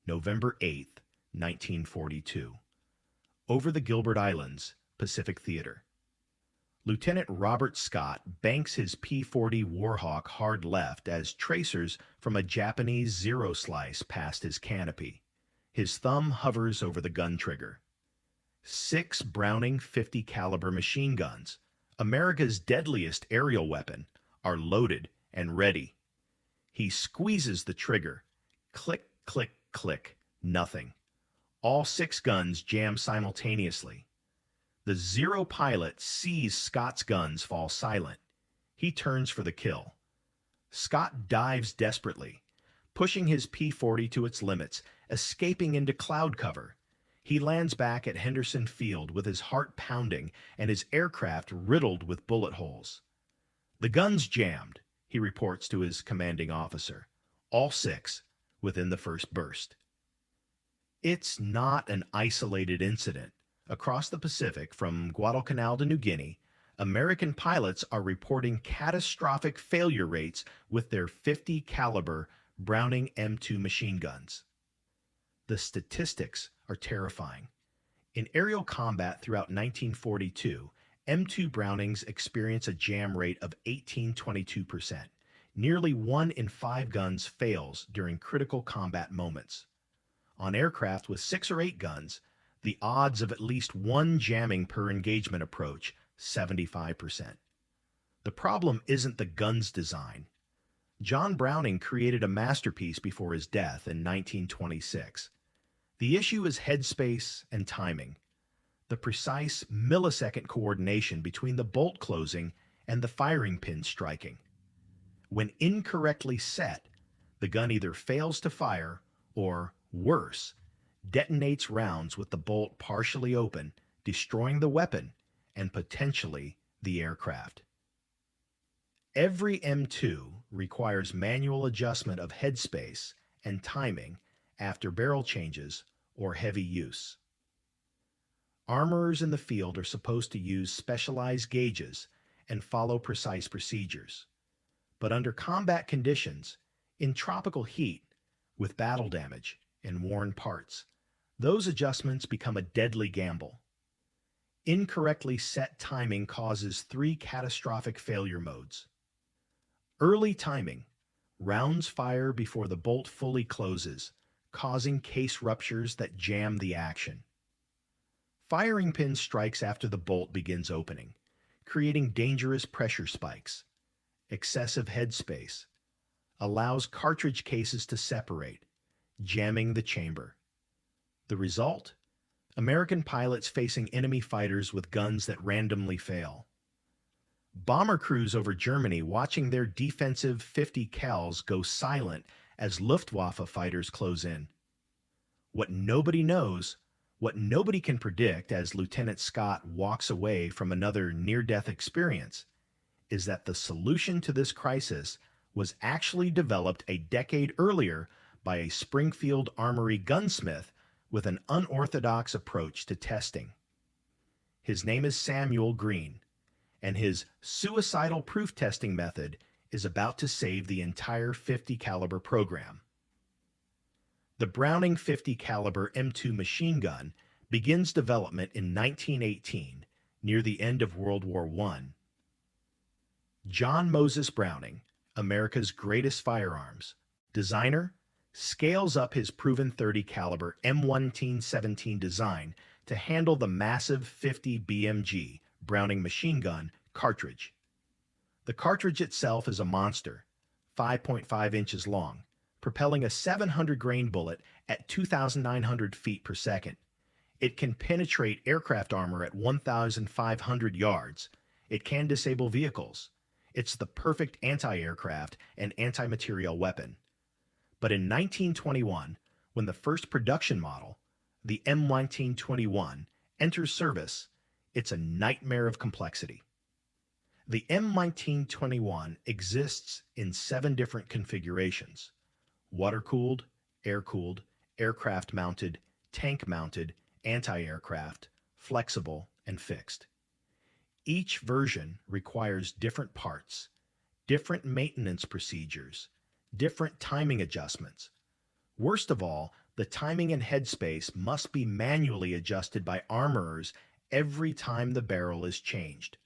November 8, 1942. Over the Gilbert Islands, Pacific Theater. Lieutenant Robert Scott banks his P-40 Warhawk hard left as tracers from a Japanese Zero slice past his canopy. His thumb hovers over the gun trigger. 6 Browning .50 caliber machine guns, America's deadliest aerial weapon, are loaded and ready. He squeezes the trigger. Click, click, click. Nothing. All 6 guns jam simultaneously. The Zero pilot sees Scott's guns fall silent. He turns for the kill. Scott dives desperately, pushing his P-40 to its limits, escaping into cloud cover. He lands back at Henderson Field with his heart pounding and his aircraft riddled with bullet holes. "The gun's jammed," he reports to his commanding officer. "All 6, within the first burst." It's not an isolated incident. Across the Pacific, from Guadalcanal to New Guinea, American pilots are reporting catastrophic failure rates with their .50 caliber Browning M2 machine guns. The statistics are terrifying. In aerial combat throughout 1942, M2 Brownings experience a jam rate of 18–22%. Nearly 1 in 5 guns fails during critical combat moments. On aircraft with 6 or 8 guns, the odds of at least 1 jamming per engagement approach 75%. The problem isn't the gun's design. John Browning created a masterpiece before his death in 1926. The issue is headspace and timing, the precise millisecond coordination between the bolt closing and the firing pin striking. When incorrectly set, the gun either fails to fire or, worse, detonates rounds with the bolt partially open, destroying the weapon and potentially the aircraft. Every M2 requires manual adjustment of headspace and timing after barrel changes or heavy use. Armorers in the field are supposed to use specialized gauges and follow precise procedures. But under combat conditions, in tropical heat, with battle damage and worn parts, those adjustments become a deadly gamble. Incorrectly set timing causes 3 catastrophic failure modes. Early timing. Rounds fire before the bolt fully closes, causing case ruptures that jam the action. Firing pin strikes after the bolt begins opening, creating dangerous pressure spikes. Excessive headspace. Allows cartridge cases to separate, jamming the chamber. The result? American pilots facing enemy fighters with guns that randomly fail. Bomber crews over Germany watching their defensive .50 cals go silent as Luftwaffe fighters close in. What nobody knows, what nobody can predict as Lieutenant Scott walks away from another near-death experience, is that the solution to this crisis was actually developed a decade earlier by a Springfield Armory gunsmith with an unorthodox approach to testing. His name is Samuel Green, and his suicidal proof testing method is about to save the entire .50 caliber program. The Browning .50 caliber M2 machine gun begins development in 1918, near the end of World War I. John Moses Browning, America's greatest firearms designer, scales up his proven .30 caliber M1917 design to handle the massive .50 BMG Browning machine gun cartridge. The cartridge itself is a monster, 5.5 inches long, propelling a 700-grain bullet at 2,900 feet per second. It can penetrate aircraft armor at 1,500 yards. It can disable vehicles. It's the perfect anti-aircraft and anti-materiel weapon. But in 1921, when the first production model, the M1921, enters service, it's a nightmare of complexity. The M1921 exists in 7 different configurations: water-cooled, air-cooled, aircraft-mounted, tank-mounted, anti-aircraft, flexible, and fixed. Each version requires different parts, different maintenance procedures, different timing adjustments. Worst of all, The timing and headspace must be manually adjusted by armorers every time the barrel is changed,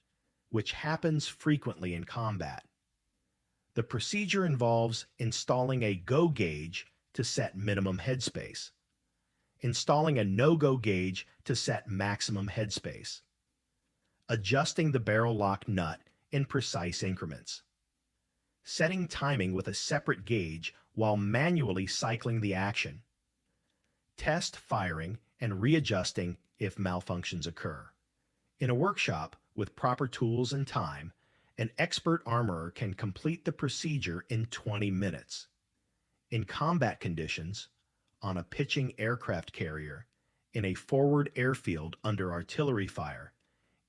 which happens frequently in combat. The procedure involves installing a go gauge to set minimum headspace, installing a no-go gauge to set maximum headspace, adjusting the barrel lock nut in precise increments, setting timing with a separate gauge while manually cycling the action, test firing and readjusting if malfunctions occur. In a workshop with proper tools and time, an expert armorer can complete the procedure in 20 minutes. In combat conditions, on a pitching aircraft carrier, in a forward airfield under artillery fire,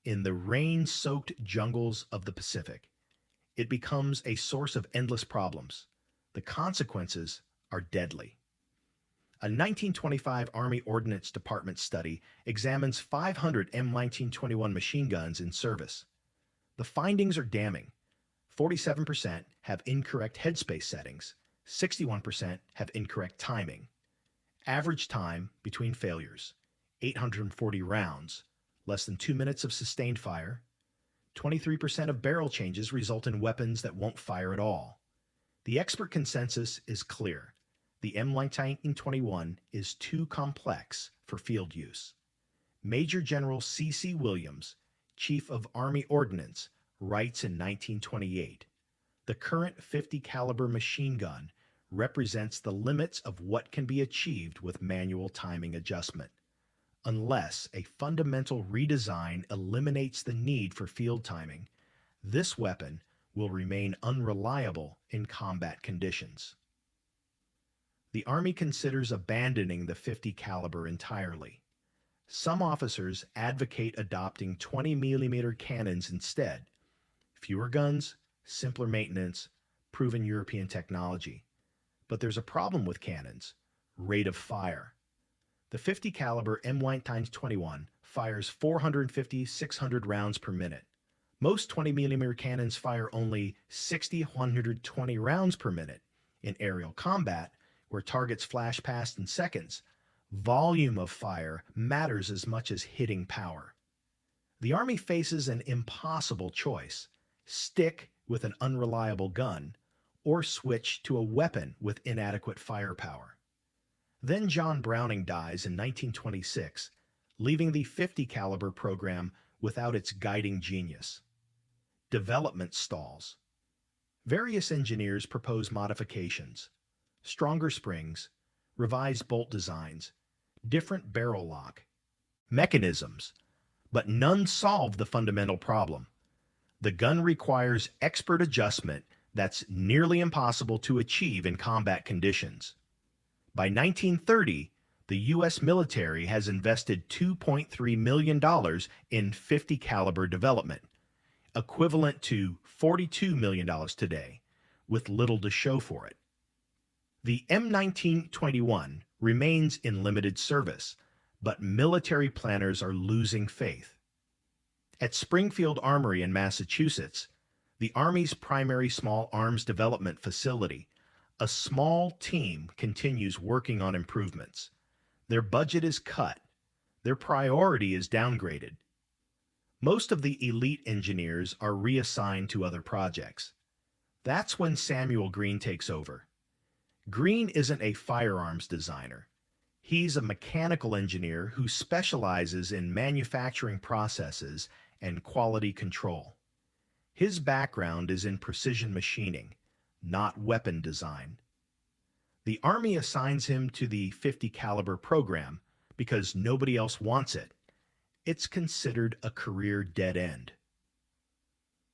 in the rain-soaked jungles of the Pacific, it becomes a source of endless problems. The consequences are deadly. A 1925 Army Ordnance Department study examines 500 M1921 machine guns in service. The findings are damning. 47% have incorrect headspace settings, 61% have incorrect timing. Average time between failures, 840 rounds, less than 2 minutes of sustained fire. 23% of barrel changes result in weapons that won't fire at all. The expert consensus is clear. The M1921 is too complex for field use. Major General C.C. Williams, Chief of Army Ordnance, writes in 1928, "The current 50 caliber machine gun represents the limits of what can be achieved with manual timing adjustment. Unless a fundamental redesign eliminates the need for field timing, this weapon will remain unreliable in combat conditions." The Army considers abandoning the 50 caliber entirely. Some officers advocate adopting 20mm cannons instead. Fewer guns, simpler maintenance, proven European technology. But there's a problem with cannons: rate of fire. The 50 caliber M1921 fires 450-600 rounds per minute. Most 20mm cannons fire only 60-120 rounds per minute. In aerial combat, where targets flash past in seconds, volume of fire matters as much as hitting power. The Army faces an impossible choice: stick with an unreliable gun or switch to a weapon with inadequate firepower. Then John Browning dies in 1926, leaving the 50 caliber program without its guiding genius. Development stalls. Various engineers propose modifications: stronger springs, revised bolt designs, different barrel lock, mechanisms, but none solve the fundamental problem. The gun requires expert adjustment that's nearly impossible to achieve in combat conditions. By 1930, the U.S. military has invested $2.3 million in 50 caliber development, equivalent to $42 million today, with little to show for it. The M1921 remains in limited service, but military planners are losing faith. At Springfield Armory in Massachusetts, the Army's primary small arms development facility, a small team continues working on improvements. Their budget is cut. Their priority is downgraded. Most of the elite engineers are reassigned to other projects. That's when Samuel Green takes over. Green isn't a firearms designer. He's a mechanical engineer who specializes in manufacturing processes and quality control. His background is in precision machining, not weapon design. The Army assigns him to the 50 caliber program because nobody else wants it. It's considered a career dead end.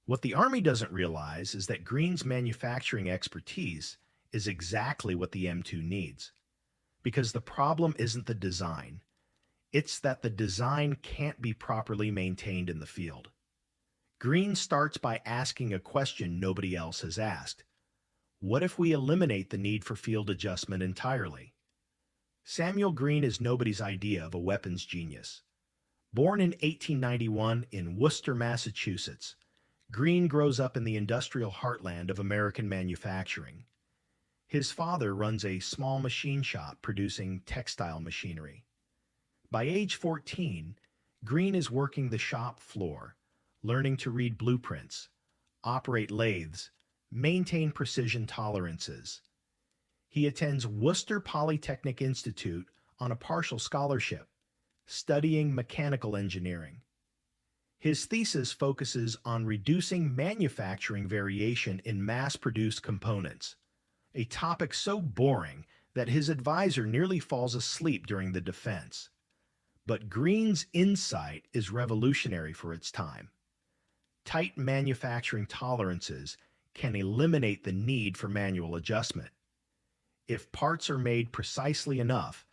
What the Army doesn't realize is that Green's manufacturing expertise is exactly what the M2 needs. Because the problem isn't the design, it's that the design can't be properly maintained in the field. Green starts by asking a question nobody else has asked. What if we eliminate the need for field adjustment entirely? Samuel Green is nobody's idea of a weapons genius. Born in 1891 in Worcester, Massachusetts, Green grows up in the industrial heartland of American manufacturing. His father runs a small machine shop producing textile machinery. By age 14, Green is working the shop floor, learning to read blueprints, operate lathes, maintain precision tolerances. He attends Worcester Polytechnic Institute on a partial scholarship, studying mechanical engineering. His thesis focuses on reducing manufacturing variation in mass-produced components, a topic so boring that his advisor nearly falls asleep during the defense. But Green's insight is revolutionary for its time. Tight manufacturing tolerances can eliminate the need for manual adjustment. If parts are made precisely enough,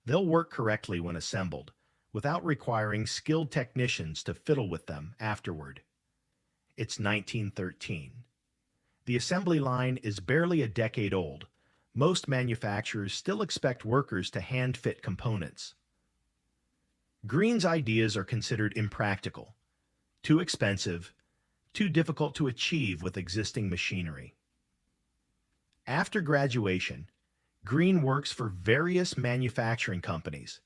they'll work correctly when assembled, without requiring skilled technicians to fiddle with them afterward. It's 1913. The assembly line is barely a decade old. Most manufacturers still expect workers to hand-fit components. Green's ideas are considered impractical, too expensive, too difficult to achieve with existing machinery. After graduation, Green works for various manufacturing companies,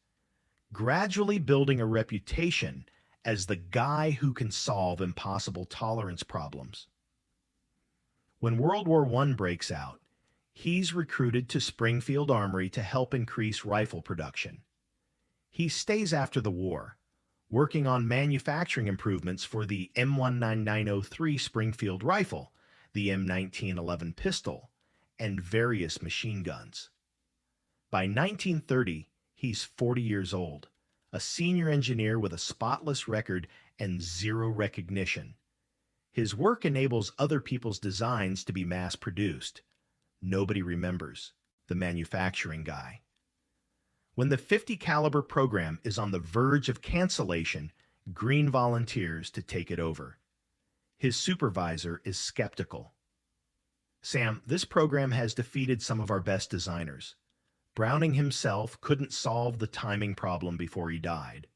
gradually building a reputation as the guy who can solve impossible tolerance problems. When World War I breaks out, he's recruited to Springfield Armory to help increase rifle production. He stays after the war, working on manufacturing improvements for the M19903 Springfield rifle, the M1911 pistol, and various machine guns. By 1930, he's 40 years old, a senior engineer with a spotless record and zero recognition. His work enables other people's designs to be mass-produced. Nobody remembers the manufacturing guy. When the .50 caliber program is on the verge of cancellation, Green volunteers to take it over. His supervisor is skeptical. "Sam, this program has defeated some of our best designers. Browning himself couldn't solve the timing problem before he died."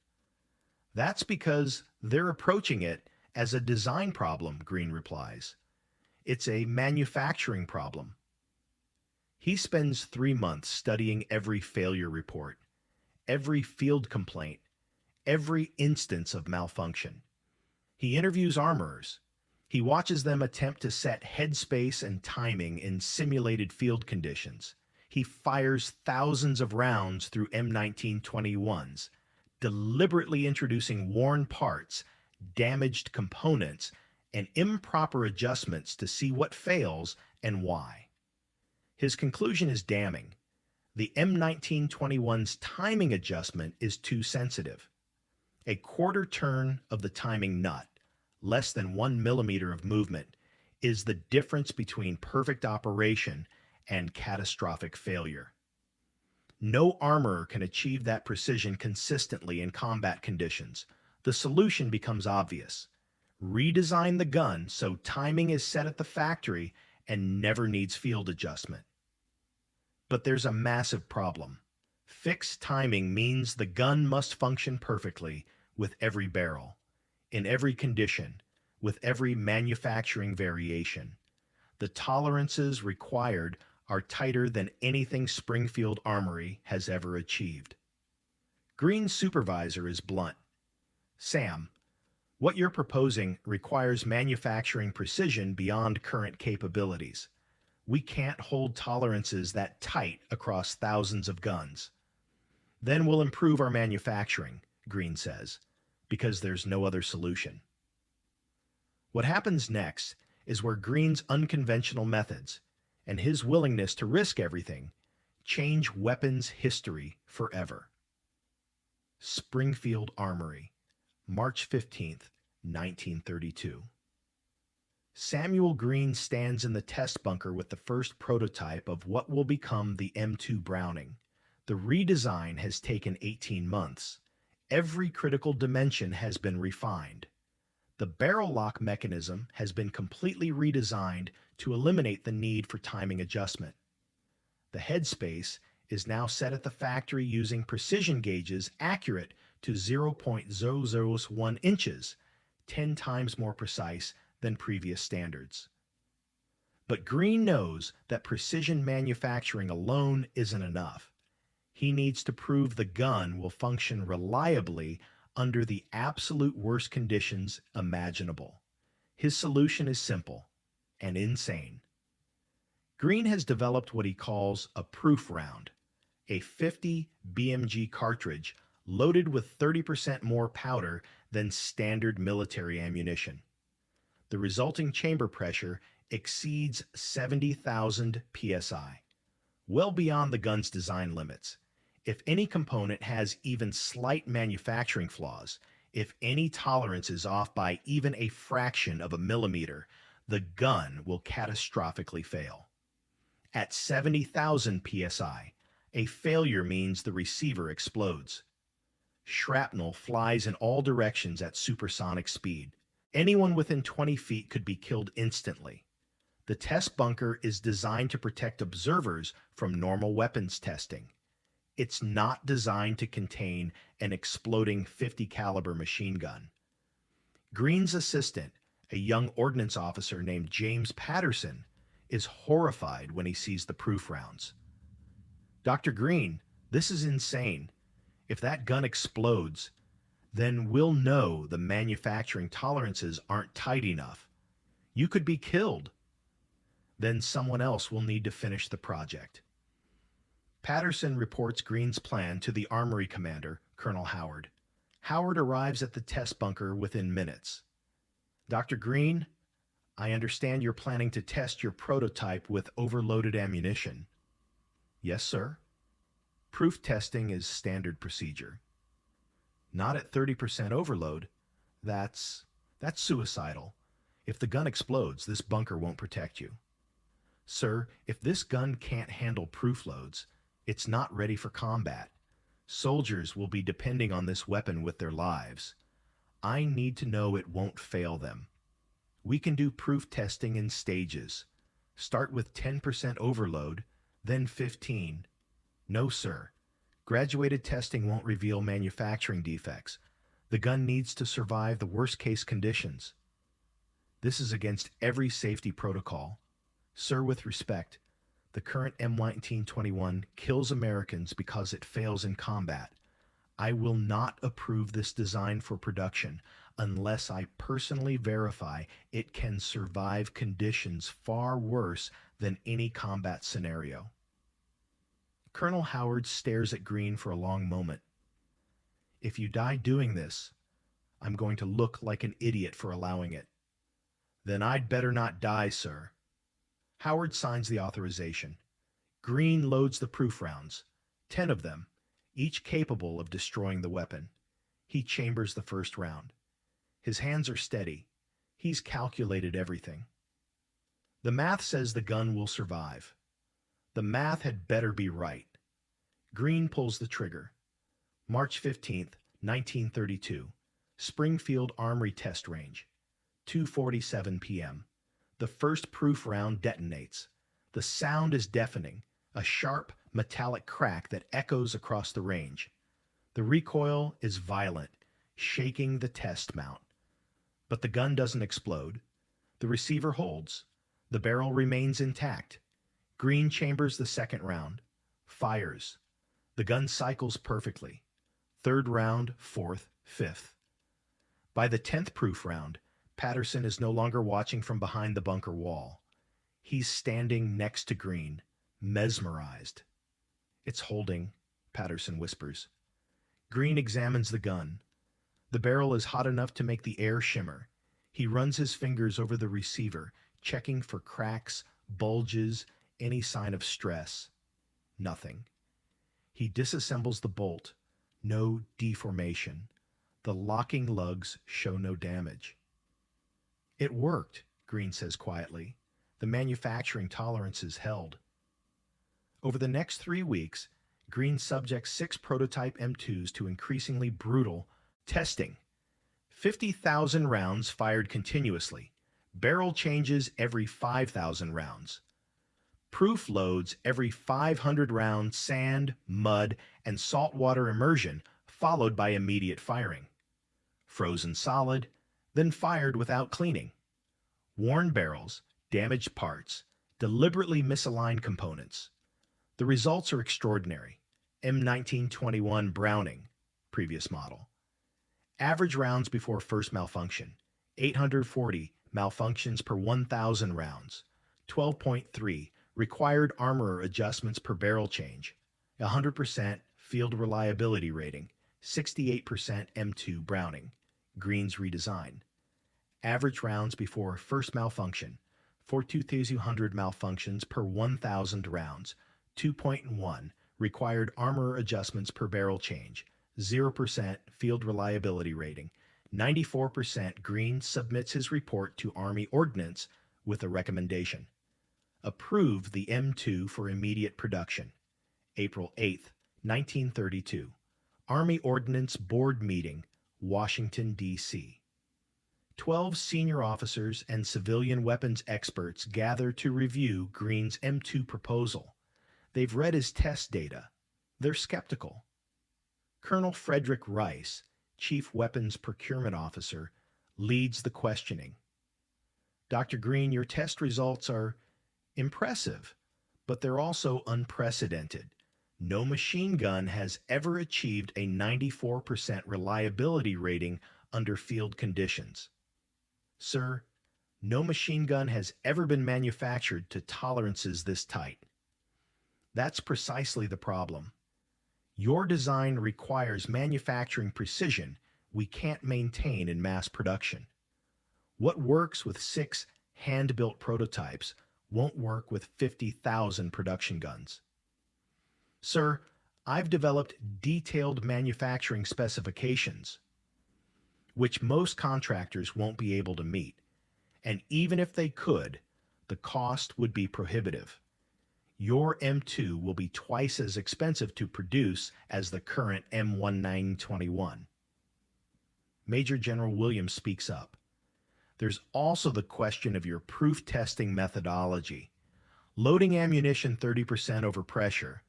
"That's because they're approaching it as a design problem," Green replies. "It's a manufacturing problem." He spends 3 months studying every failure report, every field complaint, every instance of malfunction. He interviews armorers. He watches them attempt to set headspace and timing in simulated field conditions. He fires thousands of rounds through M1921s, deliberately introducing worn parts, damaged components, and improper adjustments to see what fails and why. His conclusion is damning. The M1921's timing adjustment is too sensitive. A quarter turn of the timing nut, less than 1 millimeter of movement, is the difference between perfect operation and catastrophic failure. No armorer can achieve that precision consistently in combat conditions. The solution becomes obvious. Redesign the gun so timing is set at the factory and never needs field adjustment. But there's a massive problem. Fixed timing means the gun must function perfectly with every barrel, in every condition, with every manufacturing variation. The tolerances required are tighter than anything Springfield Armory has ever achieved. Green's supervisor is blunt. "Sam, what you're proposing requires manufacturing precision beyond current capabilities. We can't hold tolerances that tight across thousands of guns." "Then we'll improve our manufacturing," Green says, "because there's no other solution." What happens next is where Green's unconventional methods and his willingness to risk everything change weapons history forever. Springfield Armory, March 15th, 1932. Samuel Green stands in the test bunker with the first prototype of what will become the M2 Browning. The redesign has taken 18 months. Every critical dimension has been refined. The barrel lock mechanism has been completely redesigned to eliminate the need for timing adjustment. The headspace is now set at the factory using precision gauges accurate to 0.001 inches, 10 times more precise than previous standards. But Green knows that precision manufacturing alone isn't enough. He needs to prove the gun will function reliably under the absolute worst conditions imaginable. His solution is simple and insane. Green has developed what he calls a proof round, a 50 BMG cartridge loaded with 30% more powder than standard military ammunition. The resulting chamber pressure exceeds 70,000 psi, well beyond the gun's design limits. If any component has even slight manufacturing flaws, if any tolerance is off by even a fraction of a millimeter, the gun will catastrophically fail. At 70,000 psi, a failure means the receiver explodes. Shrapnel flies in all directions at supersonic speed. Anyone within 20 feet could be killed instantly. The test bunker is designed to protect observers from normal weapons testing. It's not designed to contain an exploding 50 caliber machine gun. Green's assistant, a young ordnance officer named James Patterson, is horrified when he sees the proof rounds. Dr. Green, this is insane. If that gun explodes, then we'll know the manufacturing tolerances aren't tight enough. You could be killed. Then someone else will need to finish the project. Patterson reports Green's plan to the armory commander, Colonel Howard. Howard arrives at the test bunker within minutes. Dr. Green, I understand you're planning to test your prototype with overloaded ammunition. Yes, sir. Proof testing is standard procedure. Not at 30% overload. That's suicidal. If the gun explodes, this bunker won't protect you. Sir, if this gun can't handle proof loads, it's not ready for combat. Soldiers will be depending on this weapon with their lives. I need to know it won't fail them. We can do proof testing in stages. Start with 10% overload, then 15. No, sir. Graduated testing won't reveal manufacturing defects. The gun needs to survive the worst-case conditions. This is against every safety protocol. Sir, with respect, the current M1921 kills Americans because it fails in combat. I will not approve this design for production unless I personally verify it can survive conditions far worse than any combat scenario. Colonel Howard stares at Green for a long moment. If you die doing this, I'm going to look like an idiot for allowing it. Then I'd better not die, sir. Howard signs the authorization. Green loads the proof rounds, 10 of them, each capable of destroying the weapon. He chambers the first round. His hands are steady. He's calculated everything. The math says the gun will survive. The math had better be right. Green pulls the trigger. March 15th, 1932. Springfield Armory Test Range. 2:47 p.m. The first proof round detonates. The sound is deafening, a sharp, metallic crack that echoes across the range. The recoil is violent, shaking the test mount. But the gun doesn't explode. The receiver holds. The barrel remains intact. Green chambers the second round. Fires. The gun cycles perfectly. Third round, fourth, fifth. By the 10th proof round, Patterson is no longer watching from behind the bunker wall. He's standing next to Green, mesmerized. It's holding, Patterson whispers. Green examines the gun. The barrel is hot enough to make the air shimmer. He runs his fingers over the receiver, checking for cracks, bulges, any sign of stress. Nothing. He disassembles the bolt. No deformation. The locking lugs show no damage. It worked, Green says quietly. The manufacturing tolerances held. Over the next 3 weeks, Green subjects 6 prototype M2s to increasingly brutal testing. 50,000 rounds fired continuously. Barrel changes every 5,000 rounds. Proof loads every 500 round sand, mud, and saltwater immersion, followed by immediate firing. Frozen solid, then fired without cleaning. Worn barrels, damaged parts, deliberately misaligned components. The results are extraordinary. M1921 Browning, previous model. Average rounds before first malfunction, 840 malfunctions per 1,000 rounds, 12.3 required armor adjustments per barrel change, 100% field reliability rating, 68% M2 Browning, Green's redesign. Average rounds before first malfunction, 4,200 malfunctions per 1,000 rounds, 2.1 required armor adjustments per barrel change, 0% field reliability rating, 94% Green submits his report to Army Ordnance with a recommendation. Approve the M2 for immediate production. April 8, 1932. Army Ordnance Board Meeting, Washington, D.C. 12 senior officers and civilian weapons experts gather to review Green's M2 proposal. They've read his test data. They're skeptical. Colonel Frederick Rice, Chief Weapons Procurement Officer, leads the questioning. Dr. Green, your test results are impressive, but they're also unprecedented. No machine gun has ever achieved a 94% reliability rating under field conditions. Sir, no machine gun has ever been manufactured to tolerances this tight. That's precisely the problem. Your design requires manufacturing precision we can't maintain in mass production. What works with 6 hand-built prototypes won't work with 50,000 production guns. Sir, I've developed detailed manufacturing specifications, which most contractors won't be able to meet, and even if they could, the cost would be prohibitive. Your M2 will be twice as expensive to produce as the current M1921. Major General Williams speaks up. There's also the question of your proof testing methodology. Loading ammunition 30% over pressure,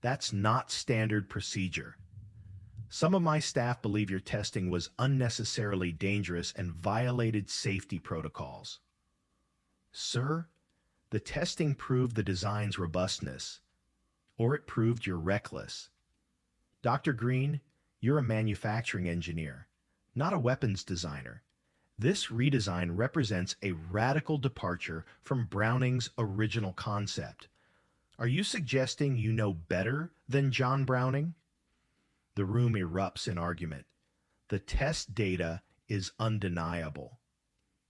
that's not standard procedure. Some of my staff believe your testing was unnecessarily dangerous and violated safety protocols. Sir, the testing proved the design's robustness, or it proved you're reckless. Dr. Green, you're a manufacturing engineer, not a weapons designer. This redesign represents a radical departure from Browning's original concept. Are you suggesting you know better than John Browning? The room erupts in argument. The test data is undeniable.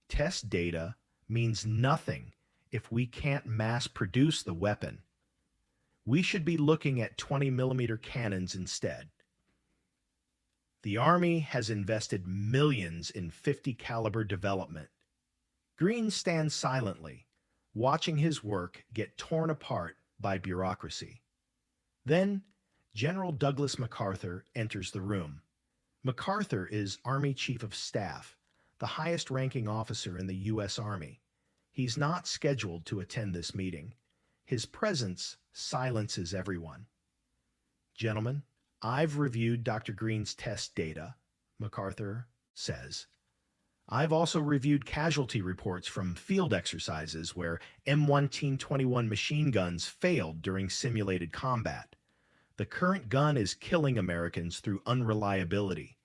Test data means nothing if we can't mass produce the weapon. We should be looking at 20mm cannons instead. The Army has invested millions in 50 caliber development. Green stands silently, watching his work get torn apart by bureaucracy. Then, General Douglas MacArthur enters the room. MacArthur is Army Chief of Staff, the highest-ranking officer in the U.S. Army. He's not scheduled to attend this meeting. His presence silences everyone. Gentlemen, I've reviewed Dr. Green's test data, MacArthur says. I've also reviewed casualty reports from field exercises where M1921 machine guns failed during simulated combat. The current gun is killing Americans through unreliability.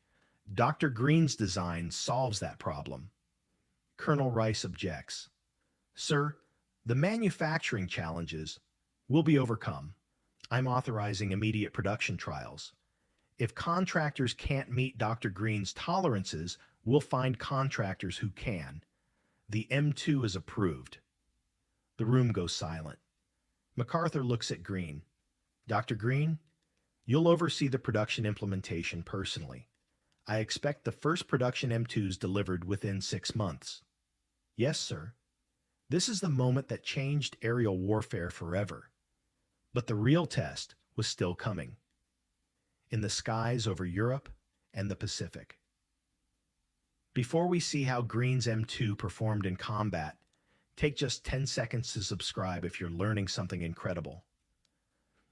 Dr. Green's design solves that problem. Colonel Rice objects. Sir, the manufacturing challenges will be overcome. I'm authorizing immediate production trials. If contractors can't meet Dr. Green's tolerances, we'll find contractors who can. The M2 is approved. The room goes silent. MacArthur looks at Green. Dr. Green, you'll oversee the production implementation personally. I expect the first production M2s delivered within 6 months. Yes, sir. This is the moment that changed aerial warfare forever. But the real test was still coming. In the skies over Europe and the Pacific. Before we see how Green's M2 performed in combat, take just 10 seconds to subscribe if you're learning something incredible.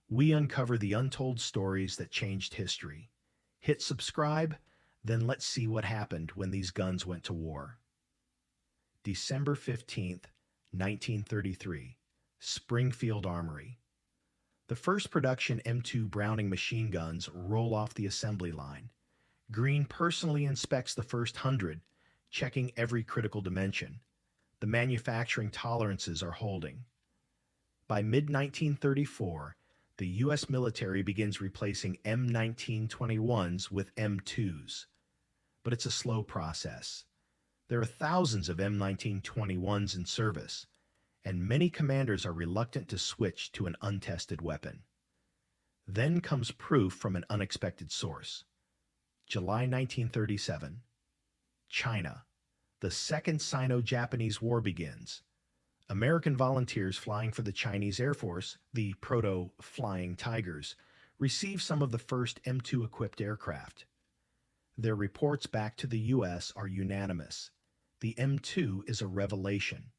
We uncover the untold stories that changed history. Hit subscribe, then let's see what happened when these guns went to war. December 15th, 1933. Springfield Armory. The first production M2 Browning machine guns roll off the assembly line. Green personally inspects the first 100, checking every critical dimension. The manufacturing tolerances are holding. By mid-1934, the U.S. military begins replacing M1921s with M2s. But it's a slow process. There are thousands of M1921s in service, and many commanders are reluctant to switch to an untested weapon. Then comes proof from an unexpected source. July 1937. China. The Second Sino-Japanese War begins. American volunteers flying for the Chinese Air Force, the proto-Flying Tigers, receive some of the first M2-equipped aircraft. Their reports back to the U.S. are unanimous. The M2 is a revelation.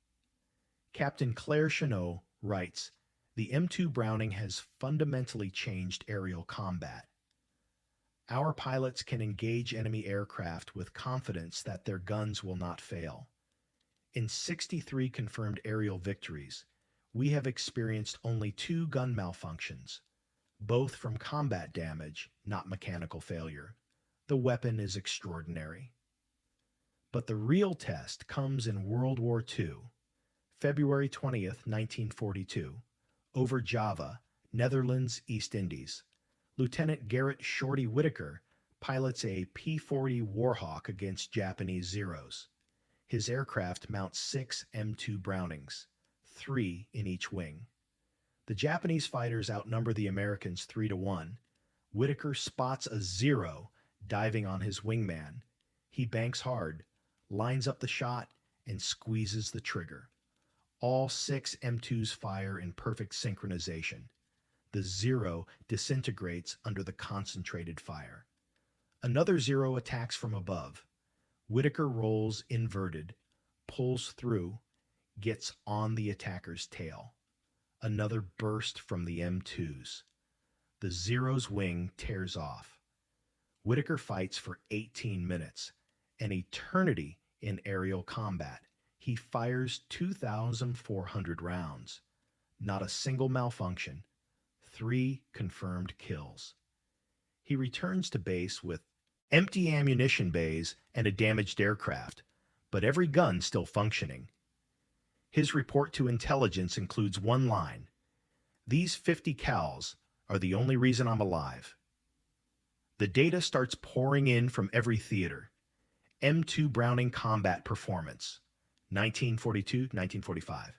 Captain Claire Chenot writes, "The M2 Browning has fundamentally changed aerial combat. Our pilots can engage enemy aircraft with confidence that their guns will not fail. In 63 confirmed aerial victories, we have experienced only 2 gun malfunctions, both from combat damage, not mechanical failure. The weapon is extraordinary." But the real test comes in World War II, February 20th, 1942, over Java, Netherlands, East Indies. Lieutenant Garrett Shorty Whitaker pilots a P-40 Warhawk against Japanese Zeros. His aircraft mounts 6 M2 Brownings, 3 in each wing. The Japanese fighters outnumber the Americans 3-1. Whitaker spots a Zero diving on his wingman. He banks hard, lines up the shot, and squeezes the trigger. All 6 M2s fire in perfect synchronization. The Zero disintegrates under the concentrated fire. Another Zero attacks from above. Whitaker rolls inverted, pulls through, gets on the attacker's tail. Another burst from the M2s. The Zero's wing tears off. Whitaker fights for 18 minutes, an eternity in aerial combat. He fires 2,400 rounds. Not a single malfunction. 3 confirmed kills. He returns to base with empty ammunition bays and a damaged aircraft, but every gun still functioning. His report to intelligence includes one line: "These 50 cals are the only reason I'm alive." The data starts pouring in from every theater. M2 Browning combat performance, 1942-1945.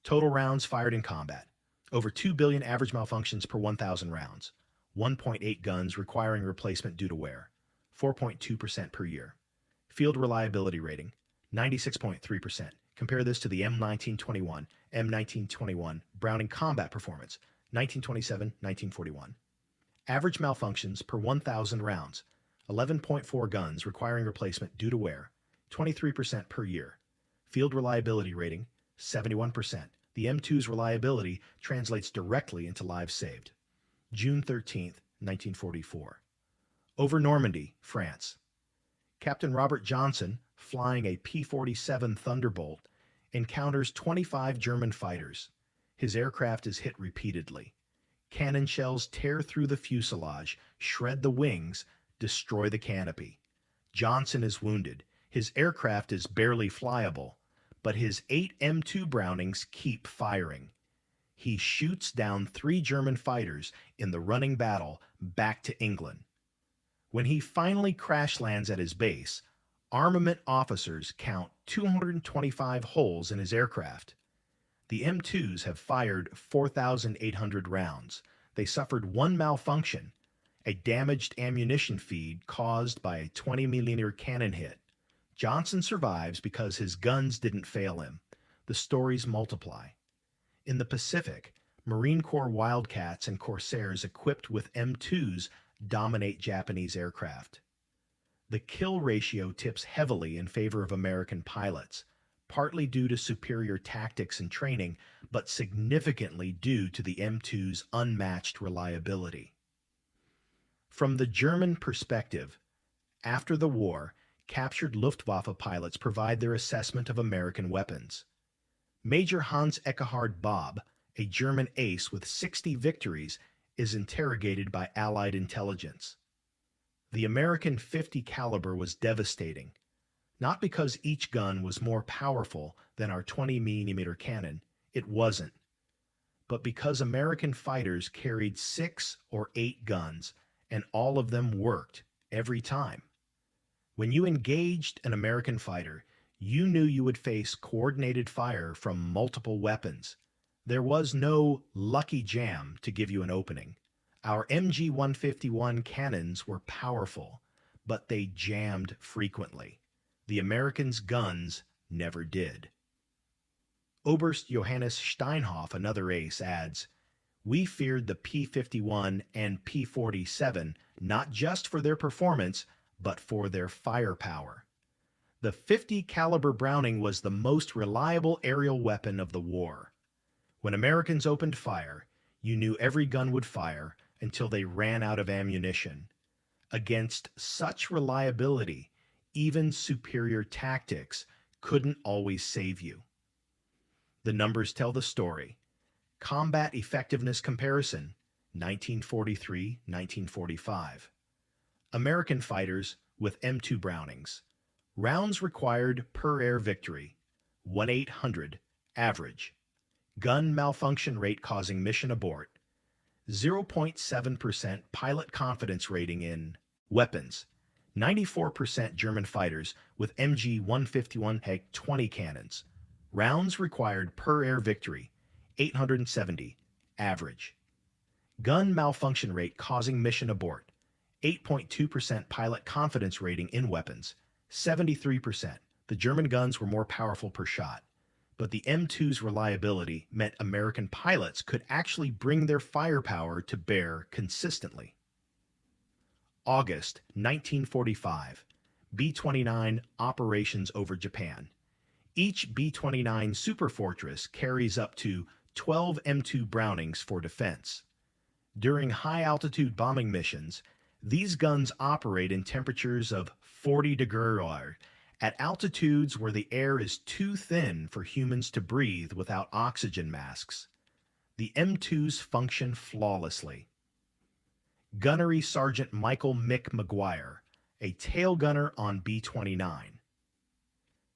Total rounds fired in combat. Over 2 billion average malfunctions per 1,000 rounds. 1.8 guns requiring replacement due to wear. 4.2% per year. Field reliability rating, 96.3%. Compare this to the M1921 Browning combat performance, 1927-1941. Average malfunctions per 1,000 rounds, 11.4 guns requiring replacement due to wear, 23% per year. Field reliability rating, 71%. The M2's reliability translates directly into lives saved. June 13th, 1944. Over Normandy, France. Captain Robert Johnson, flying a P-47 Thunderbolt, encounters 25 German fighters. His aircraft is hit repeatedly. Cannon shells tear through the fuselage, shred the wings, destroy the canopy. Johnson is wounded. His aircraft is barely flyable, but his 8 M2 Brownings keep firing. He shoots down 3 German fighters in the running battle back to England. When he finally crash lands at his base, armament officers count 225 holes in his aircraft. The M2s have fired 4,800 rounds. They suffered one malfunction, a damaged ammunition feed caused by a 20mm cannon hit. Johnson survives because his guns didn't fail him. The stories multiply. In the Pacific, Marine Corps Wildcats and Corsairs equipped with M2s dominate Japanese aircraft. The kill ratio tips heavily in favor of American pilots, partly due to superior tactics and training, but significantly due to the M2's unmatched reliability. From the German perspective, after the war, captured Luftwaffe pilots provide their assessment of American weapons. Major Hans Ekkehard Bob, a German ace with 60 victories, is interrogated by Allied intelligence. The American 50 caliber was devastating, not because each gun was more powerful than our 20mm cannon, it wasn't, but because American fighters carried 6 or 8 guns and all of them worked every time. When you engaged an American fighter, you knew you would face coordinated fire from multiple weapons. There was no lucky jam to give you an opening. Our MG-151 cannons were powerful, but they jammed frequently. The Americans' guns never did. Oberst Johannes Steinhoff, another ace, adds, "We feared the P-51 and P-47 not just for their performance, but for their firepower. The 50 caliber Browning was the most reliable aerial weapon of the war. When Americans opened fire, you knew every gun would fire until they ran out of ammunition. Against such reliability, even superior tactics couldn't always save you." The numbers tell the story. Combat Effectiveness Comparison, 1943-1945. American fighters with M2 Brownings. Rounds required per air victory, 1/800, average. Gun malfunction rate causing mission abort, 0.7% pilot confidence rating in weapons. 94% German fighters with MG-151 HEG-20 cannons. Rounds required per air victory, 870, average. Gun malfunction rate causing mission abort, 8.2% pilot confidence rating in weapons, 73%. The German guns were more powerful per shot, but the M2's reliability meant American pilots could actually bring their firepower to bear consistently. August 1945, B-29 operations over Japan. Each B-29 Superfortress carries up to 12 M2 Brownings for defense. During high-altitude bombing missions, these guns operate in temperatures of 40 degrees at altitudes where the air is too thin for humans to breathe without oxygen masks. The M2s function flawlessly. Gunnery Sergeant Michael Mick McGuire, a tail gunner on B-29.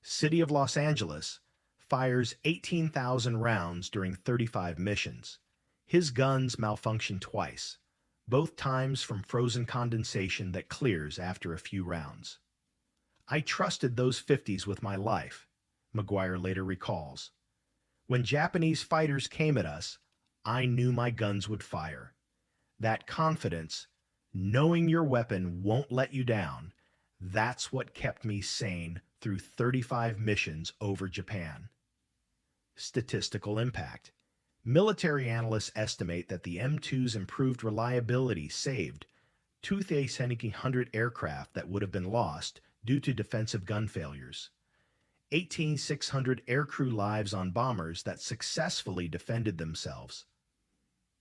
City of Los Angeles fires 18,000 rounds during 35 missions. His guns malfunction twice, both times from frozen condensation that clears after a few rounds. "I trusted those 50s with my life," McGuire later recalls. "When Japanese fighters came at us, I knew my guns would fire. That confidence, knowing your weapon won't let you down, that's what kept me sane through 35 missions over Japan." Statistical impact. Military analysts estimate that the M2's improved reliability saved 2,600 aircraft that would have been lost due to defensive gun failures, 18,600 aircrew lives on bombers that successfully defended themselves,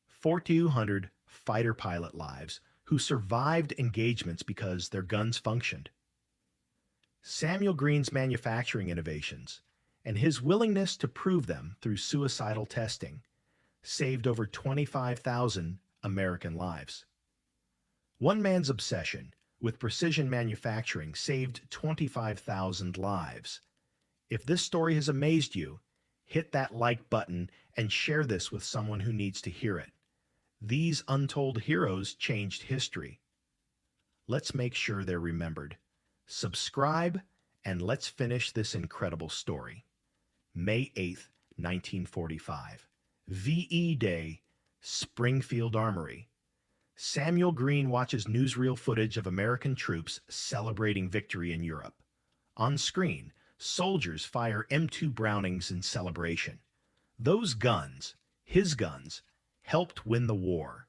4,200 fighter pilot lives who survived engagements because their guns functioned. Samuel Green's manufacturing innovations and his willingness to prove them through suicidal testing saved over 25,000 American lives. One man's obsession with precision manufacturing saved 25,000 lives. If this story has amazed you, hit that like button and share this with someone who needs to hear it. These untold heroes changed history. Let's make sure they're remembered. Subscribe, and let's finish this incredible story. May 8th, 1945. VE Day, Springfield Armory. Samuel Green watches newsreel footage of American troops celebrating victory in Europe. On screen, soldiers fire M2 Brownings in celebration. Those guns, his guns, helped win the war.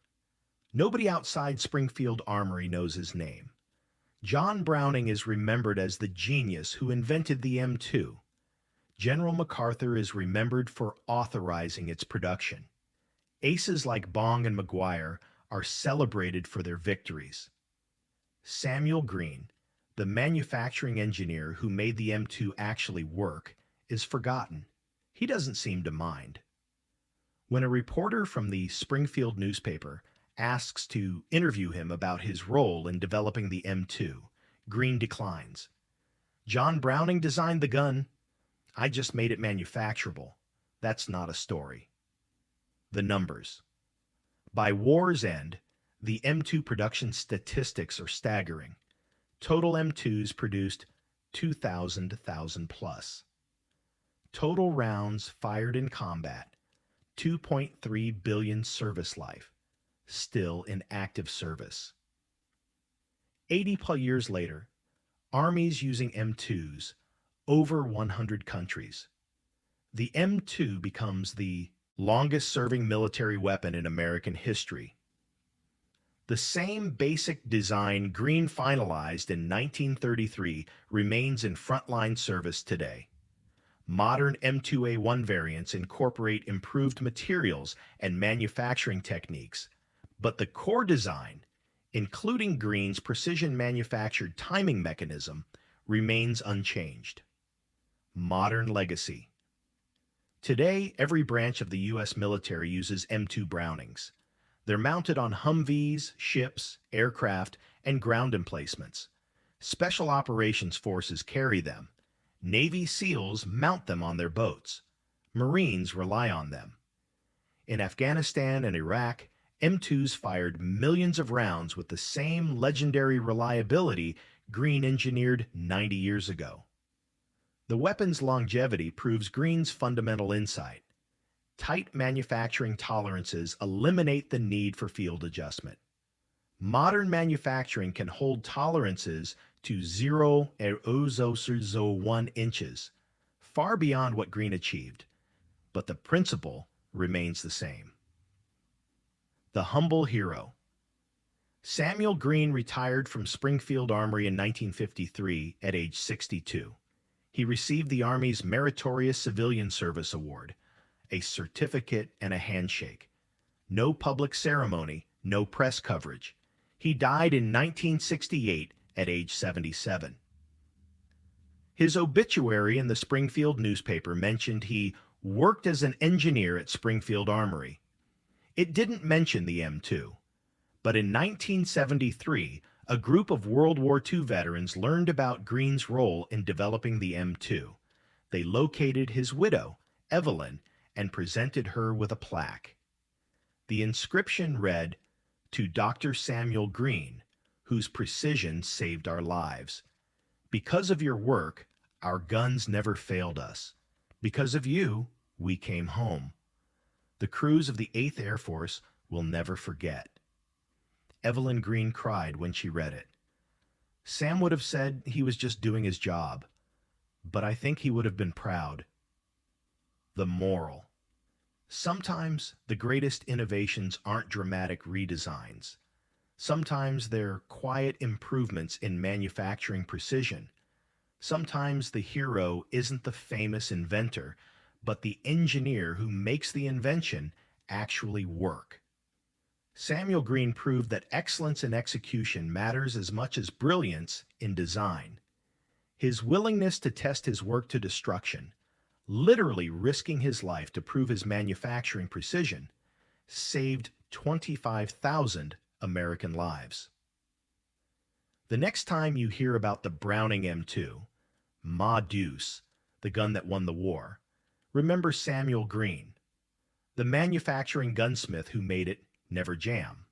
Nobody outside Springfield Armory knows his name. John Browning is remembered as the genius who invented the M2. General MacArthur is remembered for authorizing its production. Aces like Bong and McGuire are celebrated for their victories. Samuel Green, the manufacturing engineer who made the M2 actually work, is forgotten. He doesn't seem to mind. When a reporter from the Springfield newspaper asks to interview him about his role in developing the M2, Green declines. John Browning designed the gun. I just made it manufacturable. That's not a story. The numbers. By war's end, the M2 production statistics are staggering. Total M2s produced 2,000 plus. Total rounds fired in combat, 2.3 billion service life, still in active service. 80 plus years later, armies using M2s, over 100 countries. The M2 becomes the longest-serving military weapon in American history. The same basic design Green finalized in 1933 remains in frontline service today. Modern M2A1 variants incorporate improved materials and manufacturing techniques, but the core design, including Green's precision-manufactured timing mechanism, remains unchanged. Modern legacy. Today, every branch of the U.S. military uses M2 Brownings. They're mounted on Humvees, ships, aircraft, and ground emplacements. Special operations forces carry them. Navy SEALs mount them on their boats. Marines rely on them. In Afghanistan and Iraq, M2s fired millions of rounds with the same legendary reliability Green engineered 90 years ago. The weapon's longevity proves Green's fundamental insight. Tight manufacturing tolerances eliminate the need for field adjustment. Modern manufacturing can hold tolerances to 0.001 inches, far beyond what Green achieved, but the principle remains the same. The humble hero. Samuel Green retired from Springfield Armory in 1953 at age 62. He received the Army's Meritorious Civilian Service Award, a certificate and a handshake. No public ceremony, no press coverage. He died in 1968 at age 77. His obituary in the Springfield newspaper mentioned he worked as an engineer at Springfield Armory. It didn't mention the M2, but in 1973, a group of World War II veterans learned about Green's role in developing the M2. They located his widow, Evelyn, and presented her with a plaque. The inscription read, "To Dr. Samuel Green, whose precision saved our lives. Because of your work, our guns never failed us. Because of you, we came home. The crews of the 8th Air Force will never forget." Evelyn Green cried when she read it. Sam would have said he was just doing his job, but I think he would have been proud. The moral. Sometimes the greatest innovations aren't dramatic redesigns. Sometimes they're quiet improvements in manufacturing precision. Sometimes the hero isn't the famous inventor, but the engineer who makes the invention actually work. Samuel Green proved that excellence in execution matters as much as brilliance in design. His willingness to test his work to destruction, literally risking his life to prove his manufacturing precision, saved 25,000 American lives. The next time you hear about the Browning M2, Deuce, the gun that won the war, remember Samuel Green, the manufacturing gunsmith who made it never jam.